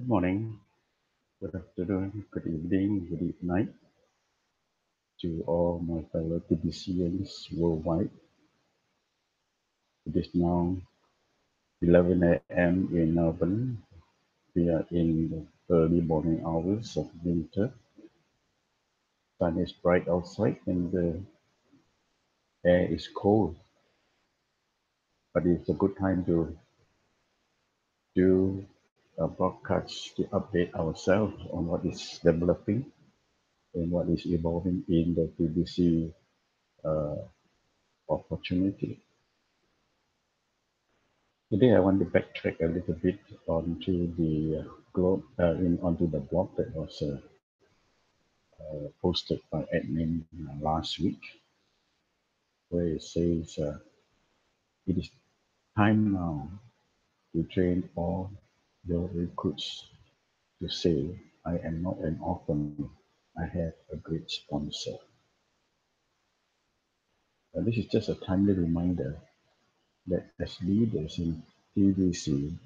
Good morning, good afternoon, good evening, good night to all my fellow TBCians worldwide. It is now 11 a.m. in Melbourne. We are in the early morning hours of winter. Sun is bright outside and the air is cold, but it's a good time to do a broadcast to update ourselves on what is developing and what is evolving in the TBC uh, opportunity. Today, I want to backtrack a little bit onto the onto the blog that was posted by admin last week, where it says it is time now to train all your recruits to say, "I am not an orphan. I have a great sponsor." This is just a timely reminder that as leaders in TVC,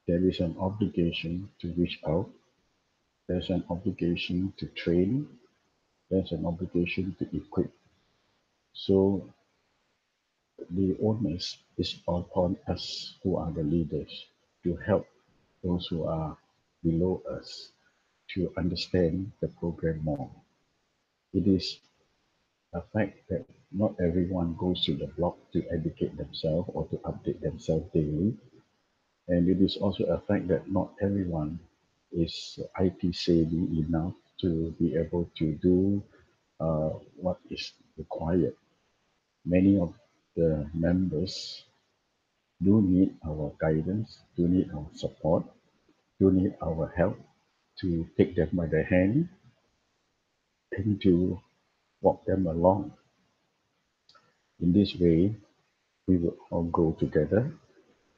there is an obligation to reach out. There's an obligation to train. There's an obligation to equip. So the onus is upon us who are the leaders to help those who are below us to understand the program more. It is a fact that not everyone goes to the blog to educate themselves or to update themselves daily. And it is also a fact that not everyone is IT savvy enough to be able to do what is required. Many of the members do need our guidance, do need our support, do need our help to take them by the hand and to walk them along. In this way, we will all grow together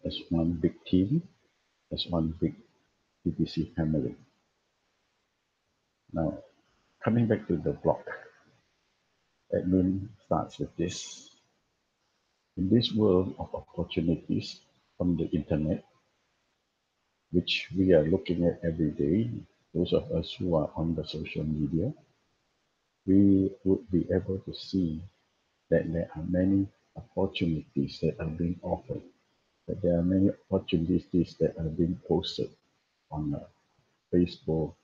as one big team, as one big PPC family. Now, coming back to the block, admin starts with this. In this world of opportunities on the internet, which we are looking at every day, those of us who are on the social media, we would be able to see that there are many opportunities that are being offered, that there are many opportunities that are being posted on Facebook,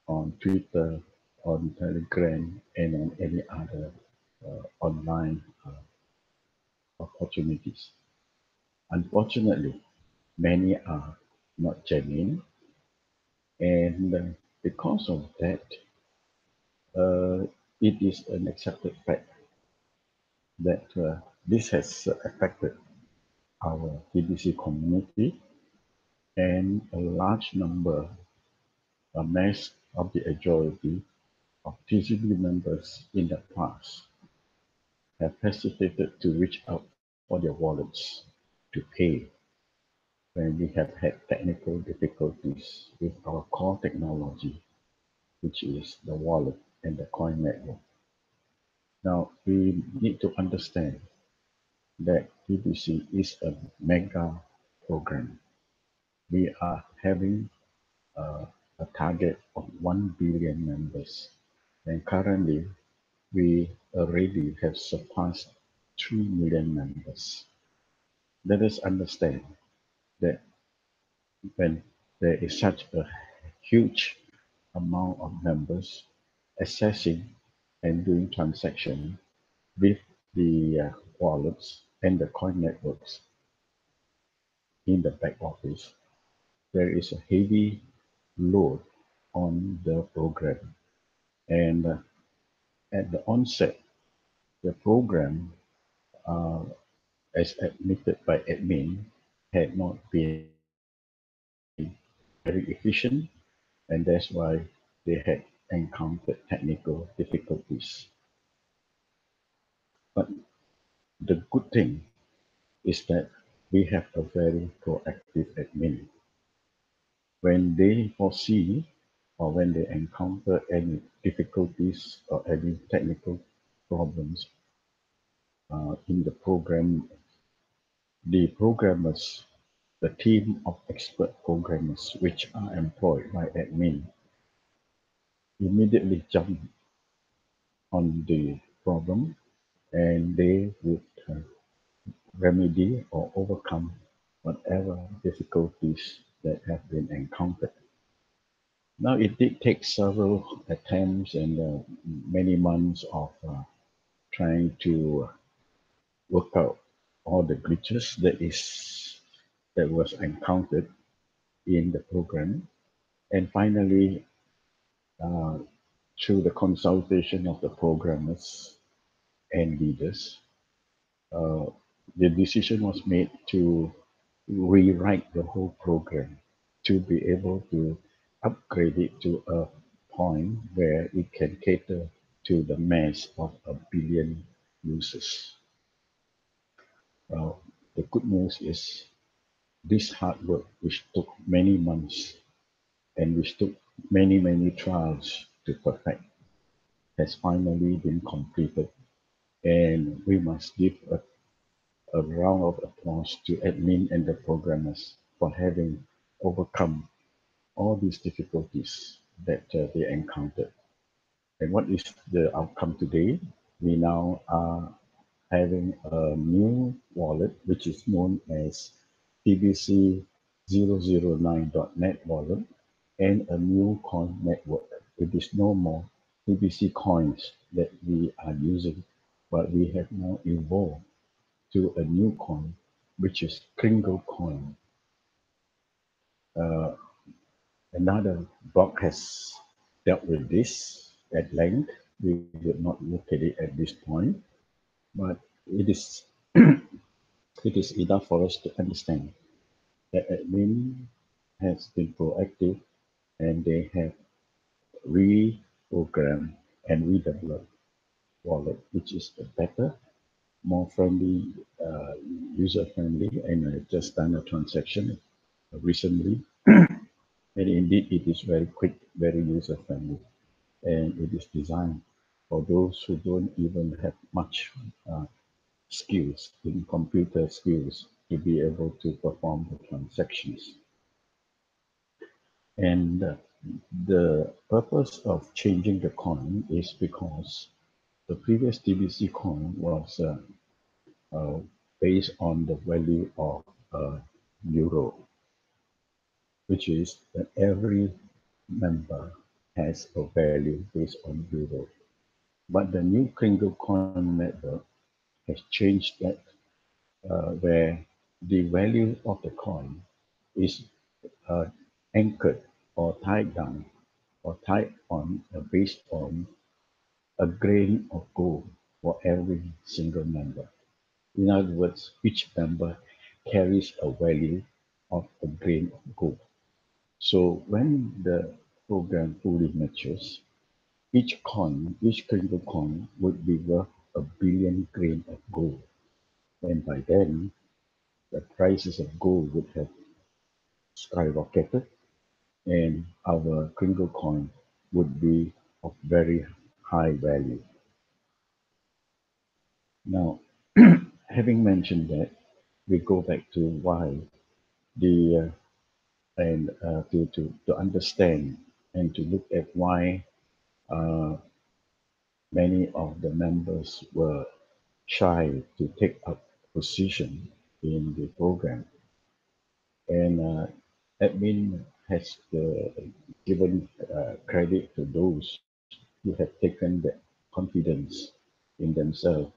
on Twitter, on Telegram, and on any other online opportunities. Unfortunately, many are not genuine, and because of that, uh, it is an accepted fact that this has affected our TBC community, and a large number, a mass of the majority of TCB members in the past have hesitated to reach out for their wallets to pay when we have had technical difficulties with our core technology, which is the wallet and the coin network. Now, we need to understand that TBC is a mega program. We are having uh, a target of 1 billion members. And currently, we already have surpassed 3 million members. Let us understand that when there is such a huge amount of members accessing and doing transaction with the wallets and the coin networks in the back office, there is a heavy load on the program. And at the onset, the program, uh, as admitted by admin, had not been very efficient, and that's why they had encountered technical difficulties. But the good thing is that we have a very proactive admin. When they foresee or when they encounter any difficulties or any technical problems in the program, the programmers The team of expert programmers which are employed by admin immediately jump on the problem and they would remedy or overcome whatever difficulties that have been encountered. Now, it did take several attempts and many months of trying to work out all the glitches that was encountered in the program, and finally, uh, through the consultation of the programmers and leaders, uh, the decision was made to rewrite the whole program to be able to upgrade it to a point where it can cater to the mass of 1 billion users. Well, the good news is this hard work, which took many months and which took many, many trials to perfect, has finally been completed. And we must give a round of applause to admin and the programmers for having overcome all these difficulties that they encountered. And what is the outcome today? We now are having a new wallet, which is known as TBC009.net wallet, and a new coin network. It is no more TBC coins that we are using, but we have now evolved to a new coin, which is Kringle coin. Uh, Another blog has dealt with this at length. We will not look at it at this point, but it is it is enough for us to understand that admin has been proactive and they have reprogrammed and redeveloped wallet, which is a better, more friendly, user friendly, and I just done a transaction recently, and indeed it is very quick, very user friendly, and it is designed for those who don't even have much uh, skills in computer skills to be able to perform the transactions. And the purpose of changing the coin is because the previous TBC coin was uh, based on the value of euro, which is that every member has a value based on euro. But the new Kringle coin network has changed that, where the value of the coin is uh, anchored or tied down or tied on based on a grain of gold for every single member. In other words, each member carries a value of a grain of gold. So when the program fully matures, each coin, each Kringle coin would be worth 1 billion grain of gold. And by then, the prices of gold would have skyrocketed and our Kringle coin would be of very high value. Now, having mentioned that, we go back to why the and to understand and to look at why uh, many of the members were shy to take up position in the program. And admin has given credit to those who have taken the confidence in themselves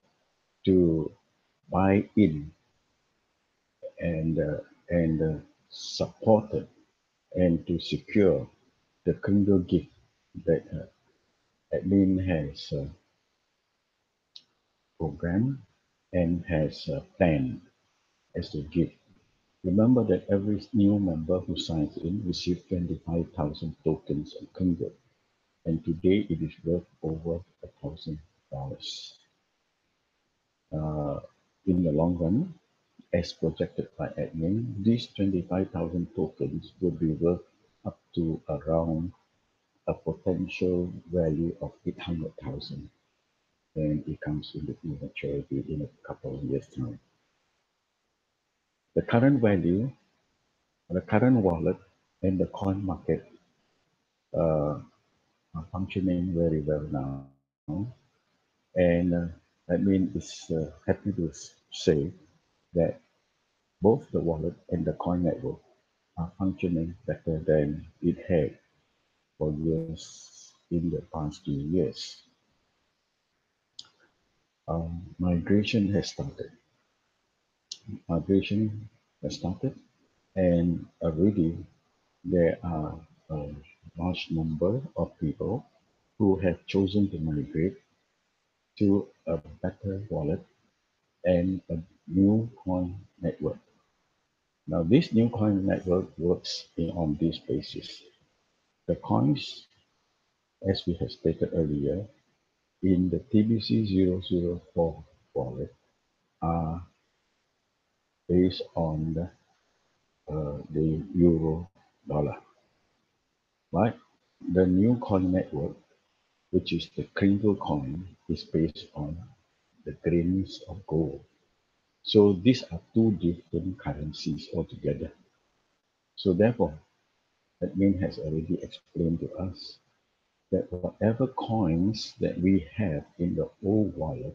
to buy in and support it and to secure the Kringle gift that admin has programmed and has planned as a gift. Remember that every new member who signs in receives 25,000 tokens of Kringle, and today it is worth over $1,000. Uh, in the long run, as projected by admin, these 25,000 tokens will be worth up to around a potential value of 800,000 when it comes into full maturity in a couple of years' time. The current value The current wallet and the coin market uh, are functioning very well now. And is happy to say that both the wallet and the coin network are functioning better than it had for years in the past 2 years. Migration has started. Migration has started, and already there are a large number of people who have chosen to migrate to a better wallet and a new coin network. Now, this new coin network works on this basis. The coins, as we have stated earlier, in the TBC 004 wallet are based on the euro dollar, right? The new coin network, which is the Kringle coin, is based on the grains of gold. So these are two different currencies altogether. So therefore, admin has already explained to us that whatever coins that we have in the old wallet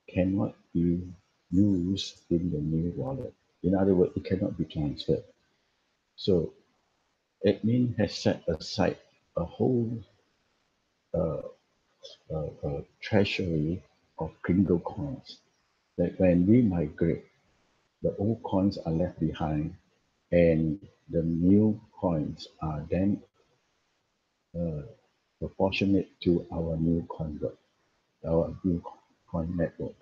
cannot be used in the new wallet. In other words, it cannot be transferred. So admin has set aside a whole treasury of Kringle coins that when we migrate, the old coins are left behind and the new coins are then proportionate to our new convert, our new coin network.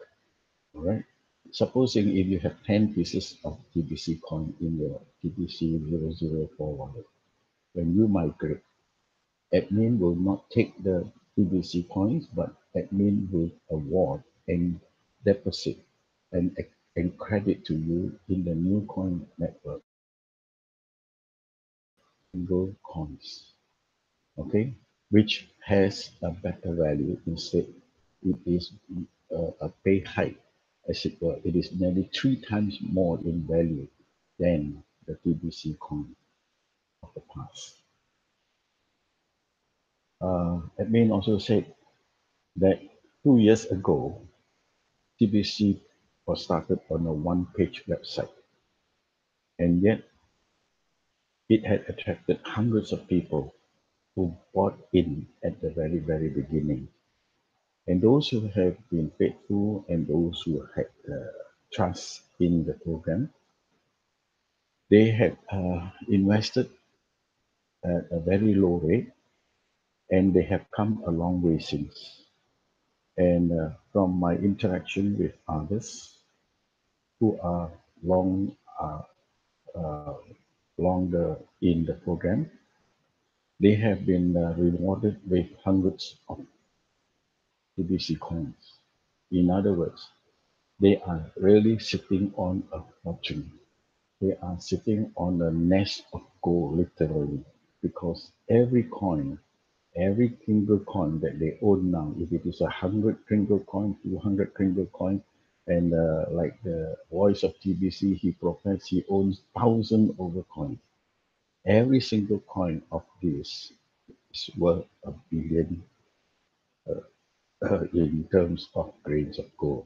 All right. Supposing if you have 10 pieces of TBC coin in your TBC 004 wallet, when you migrate, admin will not take the TBC coins, but admin will award and deposit and, and credit to you in the new coin network, single coins, okay, which has a better value. Instead, it is a pay hike, as it were. It is nearly 3 times more in value than the TBC coin of the past. Admin also said that 2 years ago, TBC was started on a one-page website, and yet it had attracted hundreds of people who bought in at the very, very beginning. And those who have been faithful and those who had trust in the program, they had invested at a very low rate and they have come a long way since. And from my interaction with others who are long longer in the program, they have been rewarded with hundreds of TBC coins. In other words, they are really sitting on a fortune. They are sitting on a nest of gold, literally, because every Kringle coin that they own now, if it is 100 Kringle coin, 200 Kringle coin, and like the voice of TBC, he professed he owns 1,000 over coins. Every single coin of this is worth a billion in terms of grains of gold.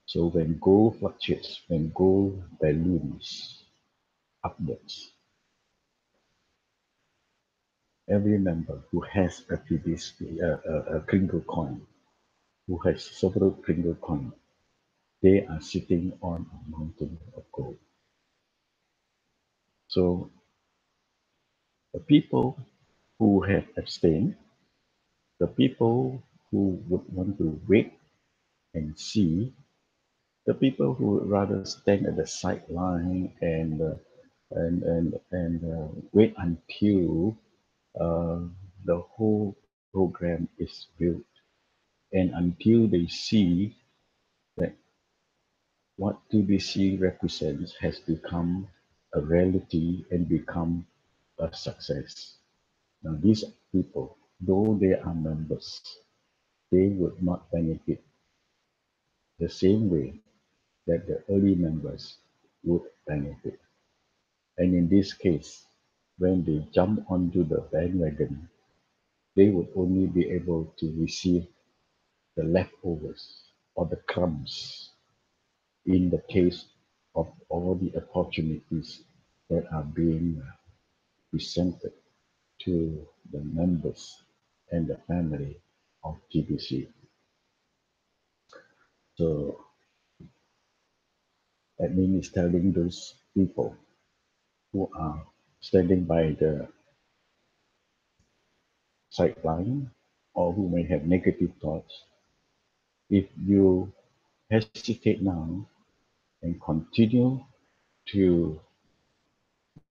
So when gold fluctuates, when gold balloons upwards, every member who has a TBC, a Kringle coin, who has several Kringle coins, they are sitting on a mountain of gold. So the people who have abstained, the people who would want to wait and see, the people who would rather stand at the sideline and wait until uh, the whole program is built and until they see that what TBC represents has become a reality and become a success. Now, these people, though they are members, they would not benefit the same way that the early members would benefit. And in this case, when they jump onto the bandwagon, they would only be able to receive the leftovers or the crumbs in the case of all the opportunities that are being presented to the members and the family of TBC. So admin is telling those people who are standing by the sideline or who may have negative thoughts, if you hesitate now and continue to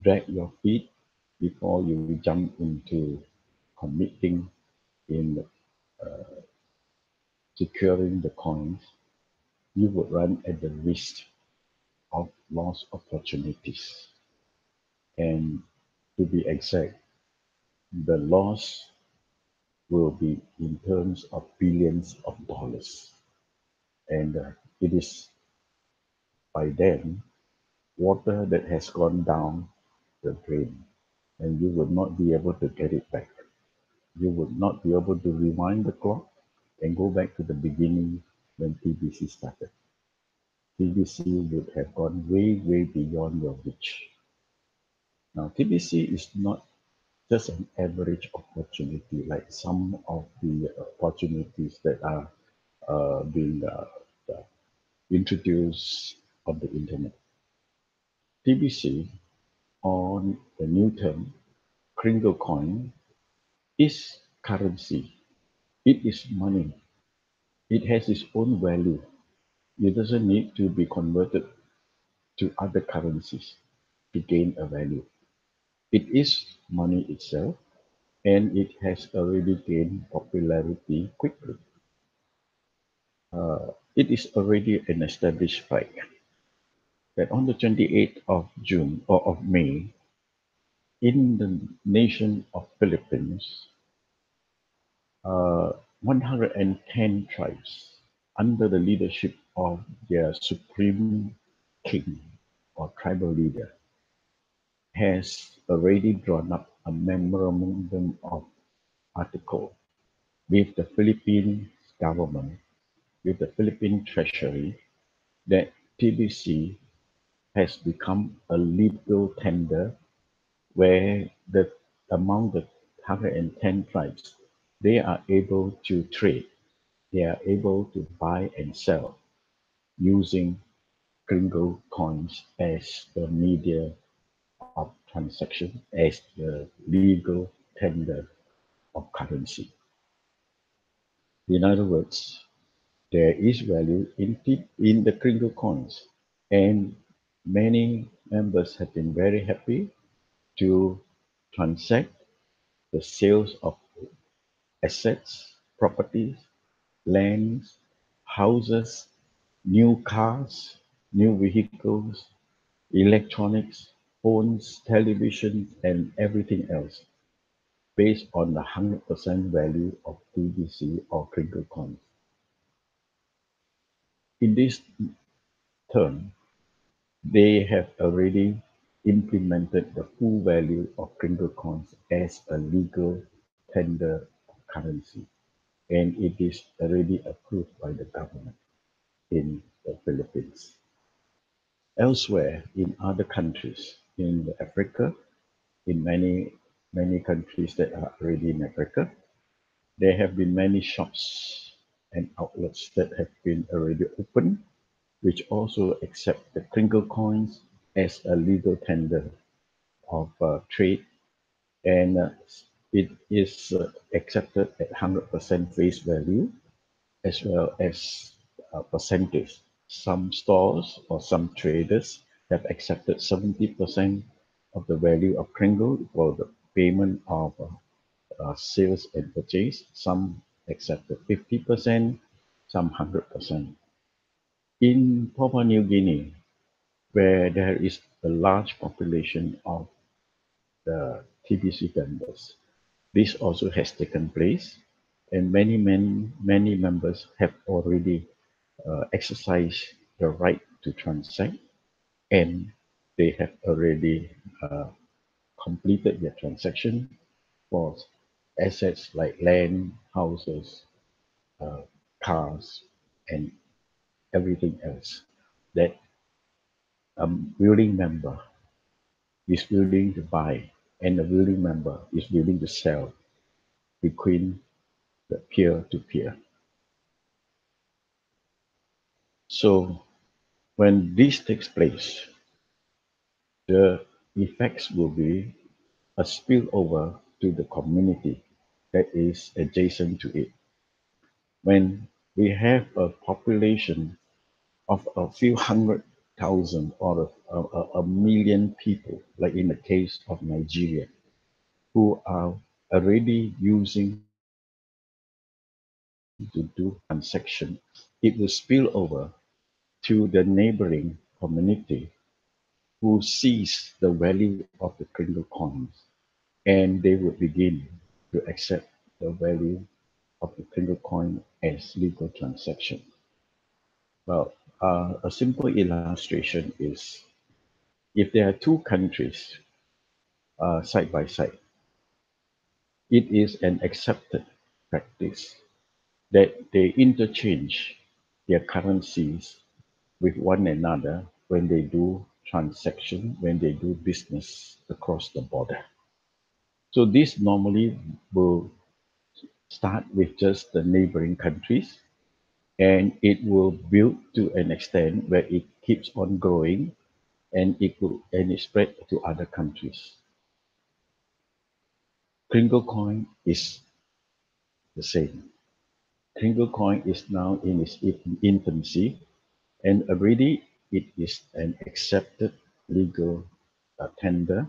drag your feet before you jump into committing in securing the coins, you would run at the risk of lost opportunities. And to be exact, the loss will be in terms of billions of dollars. And it is by then water that has gone down the drain, and you would not be able to get it back. You would not be able to rewind the clock and go back to the beginning when TBC started. TBC would have gone way, way beyond your reach. Now, TBC is not just an average opportunity like some of the opportunities that are being introduced on the internet. TBC, on the new term, Kringle coin, is currency. It is money. It has its own value. It doesn't need to be converted to other currencies to gain a value. It is money itself, and it has already gained popularity quickly. It is already an established fact that on the 28th of June or of May, in the nation of Philippines, 110 tribes under the leadership of their supreme king or tribal leader has already drawn up a memorandum of article with the Philippine government, with the Philippine treasury, that TBC has become a legal tender where the among the 110 tribes, they are able to trade, they are able to buy and sell using Kringle coins as the media of transaction, as the legal tender of currency. In other words, there is value in the Kringle coins, and many members have been very happy to transact the sales of assets, properties, lands, houses, new cars, new vehicles, electronics, phones, televisions, and everything else based on the 100% value of TBC or Kringle coins. In this term, they have already implemented the full value of Kringle coins as a legal tender of currency, and it is already approved by the government in the Philippines. Elsewhere, in other countries, in Africa, in many countries that are already in Africa, there have been many shops and outlets that have been already opened, which also accept the Kringle coins as a legal tender of trade, and it is accepted at 100% face value as well as a percentage. Some stores or some traders have accepted 70% of the value of Kringle for the payment of sales and purchase. Some accepted 50%, some 100%. In Papua New Guinea, where there is a large population of the TBC members, this also has taken place, and many members have already exercised the right to transact, and they have already completed their transaction for assets like land, houses, uh, cars, and everything else that a willing member is willing to buy and a willing member is willing to sell between the peer to peer. So when this takes place, the effects will be a spillover to the community that is adjacent to it. When we have a population of a few hundred thousand or a million people, like in the case of Nigeria, who are already using to do transaction, it will spill over to the neighboring community who sees the value of the Kringle coins, and they would begin to accept the value of the Kringle coin as legal transaction. Well, a simple illustration is if there are two countries side by side, it is an accepted practice that they interchange their currencies with one another when they do transaction, when they do business across the border. So this normally will start with just the neighboring countries and it will build to an extent where it keeps on growing and it spread to other countries. Kringle coin is the same. Kringle coin is now in its infancy and already it is an accepted legal tender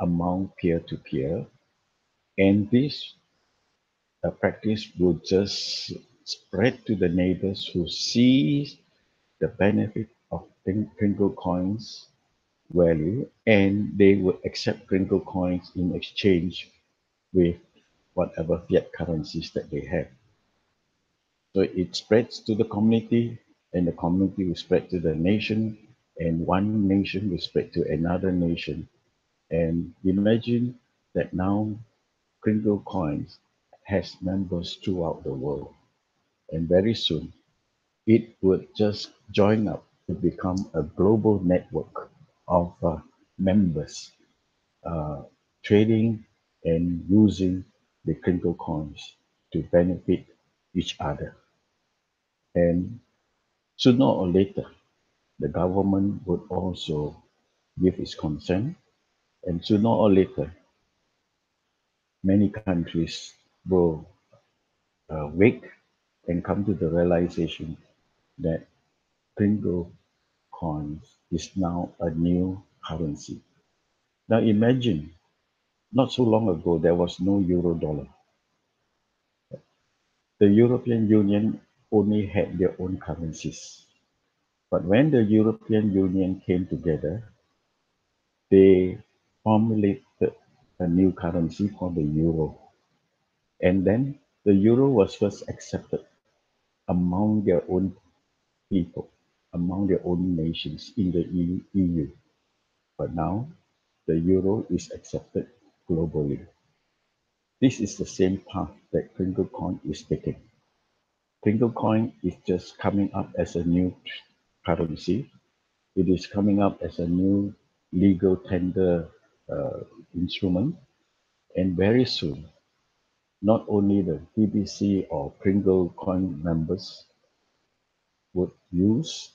among peer-to-peer, and this practice will just spread to the neighbors who see the benefit of Kringle coins value, and they will accept Kringle coins in exchange with whatever fiat currencies that they have. So it spreads to the community, and the community will spread to the nation, and one nation will spread to another nation. And imagine that now Kringle Coins has members throughout the world, and very soon it would just join up to become a global network of members uh, trading and using the Kringle Coins to benefit each other. And sooner or later, the government would also give its consent, and sooner or later, many countries will wake and come to the realization that Kringle coins is now a new currency. Now imagine, not so long ago, there was no euro dollar. The European Union only had their own currencies. But when the European Union came together, they formulated a new currency called the euro. And then the euro was first accepted among their own people, among their own nations in the EU. But now the euro is accepted globally. This is the same path that Kringle coin is taking. Kringle coin is just coming up as a new currency. It is coming up as a new legal tender uh, instrument. And very soon, not only the TBC or Kringle coin members would use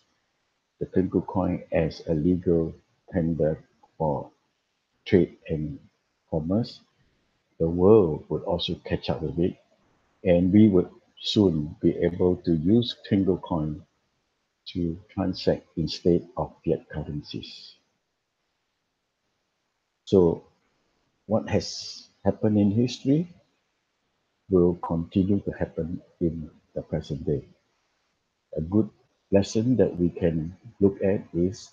the Kringle coin as a legal tender for trade and commerce, the world would also catch up with it, and we would soon be able to use Kringle coin to transact instead of fiat currencies. So, what has happened in history will continue to happen in the present day. A good lesson that we can look at is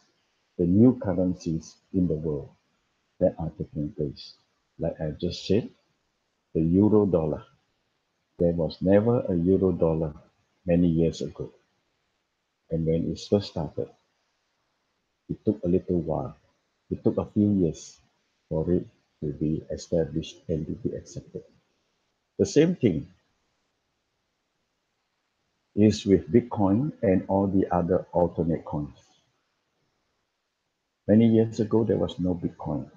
the new currencies in the world that are taking place. Like I just said, the euro dollar. There was never a euro dollar many years ago. And when it first started, It took a little while. It took a few years for it to be established and to be accepted. The same thing is with Bitcoin and all the other alternate coins. Many years ago, there was no Bitcoin.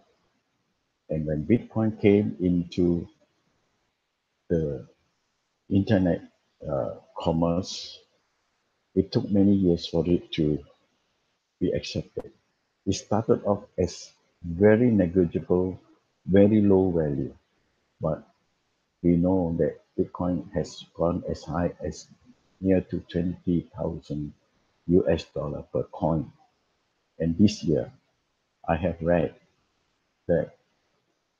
And when Bitcoin came into the internet commerce, it took many years for it to be accepted. It started off as very negligible, very low value, but we know that Bitcoin has gone as high as near to 20,000 US dollar per coin. And this year, I have read that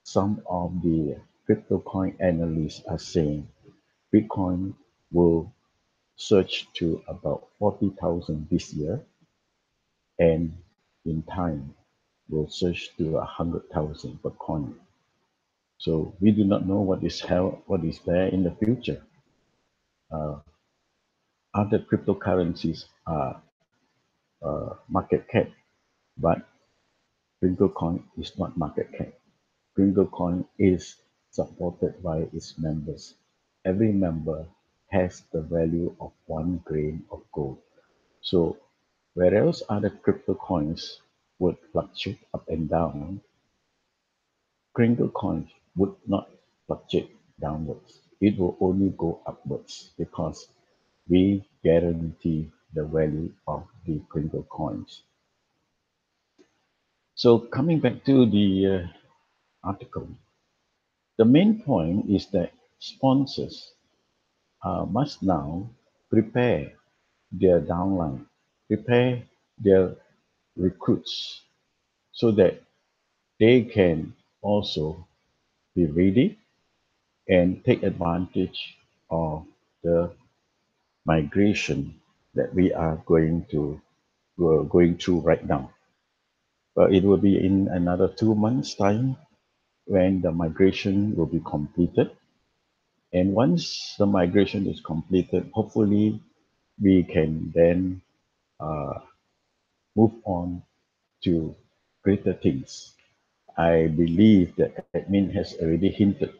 some of the crypto coin analysts are saying Bitcoin will surge to about 40,000 this year, and in time will surge to 100,000 per coin. So we do not know what is there in the future. Uh, Other cryptocurrencies are market cap, but Kringle coin is not market cap. Kringle coin is supported by its members. Every member has the value of 1 grain of gold. So whereas other crypto coins would fluctuate up and down, Kringle coins would not fluctuate downwards. It will only go upwards because we guarantee the value of the Kringle coins. So coming back to the article, the main point is that sponsors must now prepare their downline, prepare their recruits so that they can also be ready and take advantage of the migration that we are going through right now. But it will be in another 2 months' time when the migration will be completed. And once the migration is completed, hopefully we can then uh, move on to greater things. I believe that admin has already hinted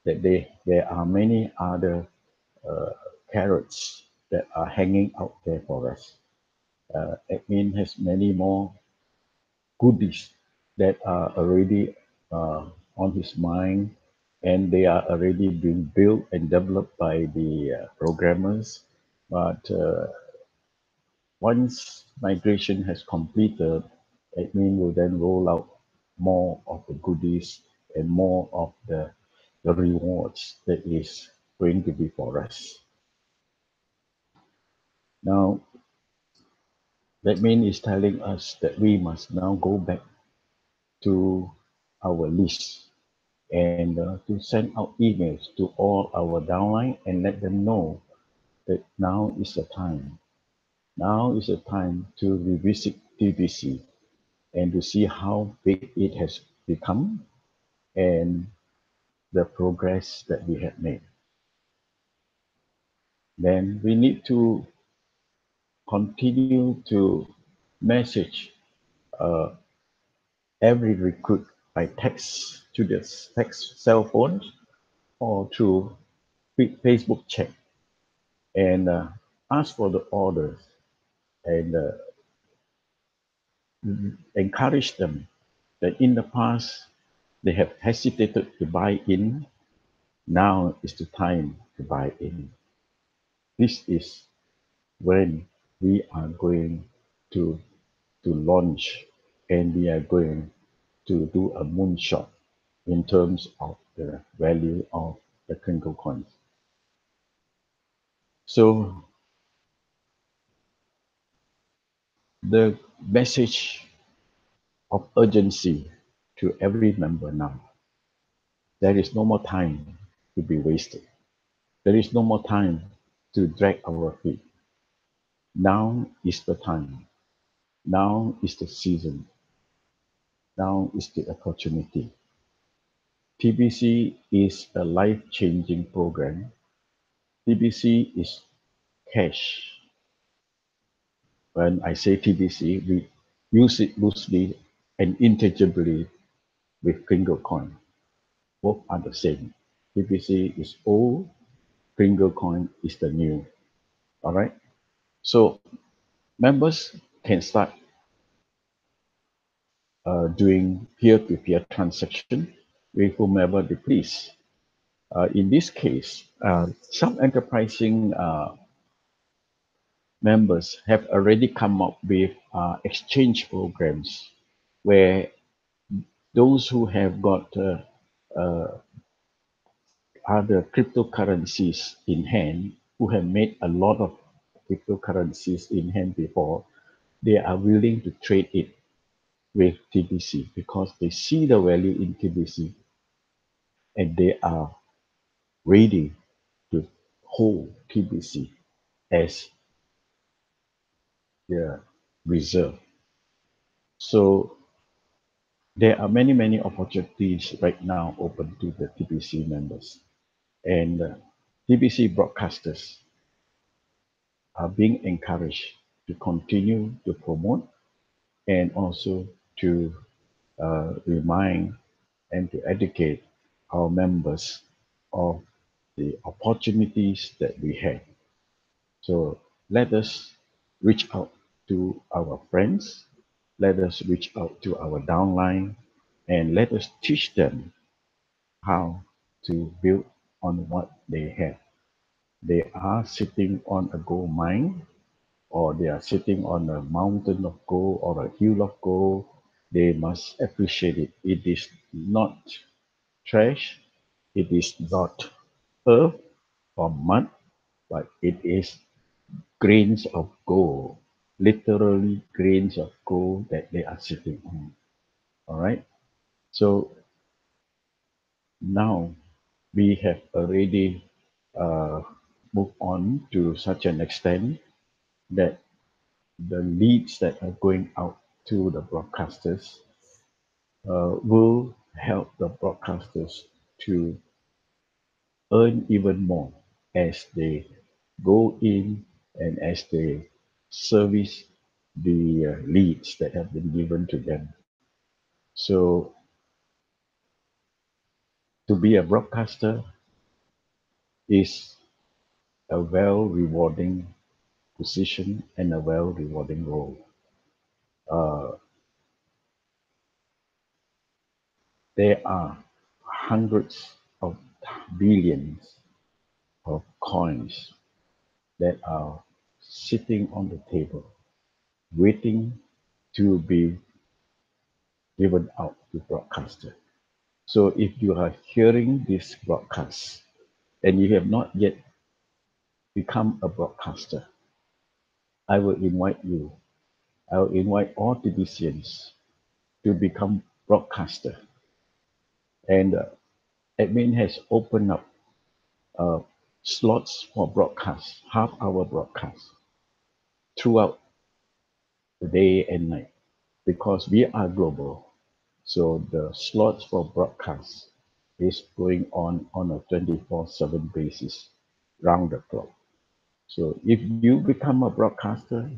that there are many other uh, carrots that are hanging out there for us. Admin has many more goodies that are already on his mind, and they are already being built and developed by the programmers. But once migration has completed, admin will then roll out more of the goodies and more of the rewards that is going to be for us. Now, admin is telling us that we must now go back to our list and to send out emails to all our downline and let them know that now is the time. Now is the time to revisit TBC and to see how big it has become and the progress that we have made. Then we need to continue to message uh, every recruit by text to their text cell phones or through Facebook chat and ask for the orders and encourage them that in the past they have hesitated to buy in. Now is the time to buy in. This is when we are going to launch and we are going to do a moonshot in terms of the value of the Kringle coins. So the message of urgency to every member now. There is no more time to be wasted. There is no more time to drag our feet. Now is the time. Now is the season. Now is the opportunity. TBC is a life-changing program. TBC is cash. When I say TBC, use it loosely and interchangeably with Kringle coin. Both are the same. TBC is old, Kringle coin is the new. All right. So members can start doing peer-to-peer transaction with whomever they please. In this case, some enterprising members have already come up with exchange programs where those who have got uh, other cryptocurrencies in hand, who have made a lot of cryptocurrencies in hand before, they are willing to trade it with TBC because they see the value in TBC and they are ready to hold TBC as their reserve. So there are many, many opportunities right now open to the TBC members. And TBC broadcasters are being encouraged to continue to promote and also to remind and to educate our members of the opportunities that we have. So let us reach out to our friends, let us reach out to our downline, and let us teach them how to build on what they have. They are sitting on a gold mine, or they are sitting on a mountain of gold or a hill of gold. They must appreciate it. It is not trash, it is not earth or mud, but it is grains of gold, literally grains of gold that they are sitting on. All right. So now we have already uh, moved on to such an extent that the leads that are going out to the broadcasters will help the broadcasters to earn even more as they go in and as they service the leads that have been given to them. So, to be a broadcaster is a well rewarding position and a well rewarding role. Uh, there are hundreds of billions of coins that are sitting on the table waiting to be given out to broadcaster. So if you are hearing this broadcast and you have not yet become a broadcaster, I will invite you. I will invite all TBCians to become broadcaster. And admin has opened up uh, slots for broadcast, half-hour broadcast throughout the day and night because we are global. So the slots for broadcast is going on a 24/7 basis, round the clock. So if you become a broadcaster,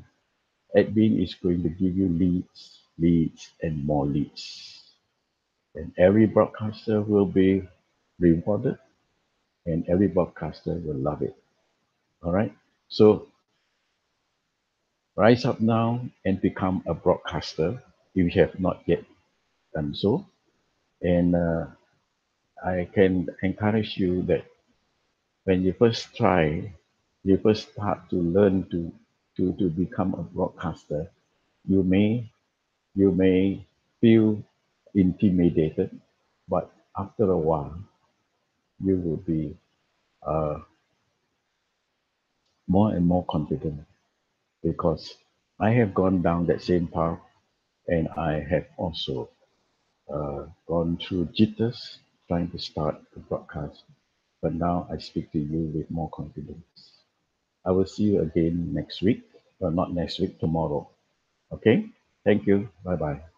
admin is going to give you leads, leads, and more leads. And every broadcaster will be rewarded, and every broadcaster will love it. All right. So rise up now and become a broadcaster if you have not yet done so. And I can encourage you that when you first try, you first start to learn to become a broadcaster, you may you may feel intimidated, but after a while, you will be uh, more and more confident because I have gone down that same path and I have also gone through jitters trying to start the broadcast. But now I speak to you with more confidence. I will see you again next week, not next week, tomorrow. Okay? Thank you. Bye bye.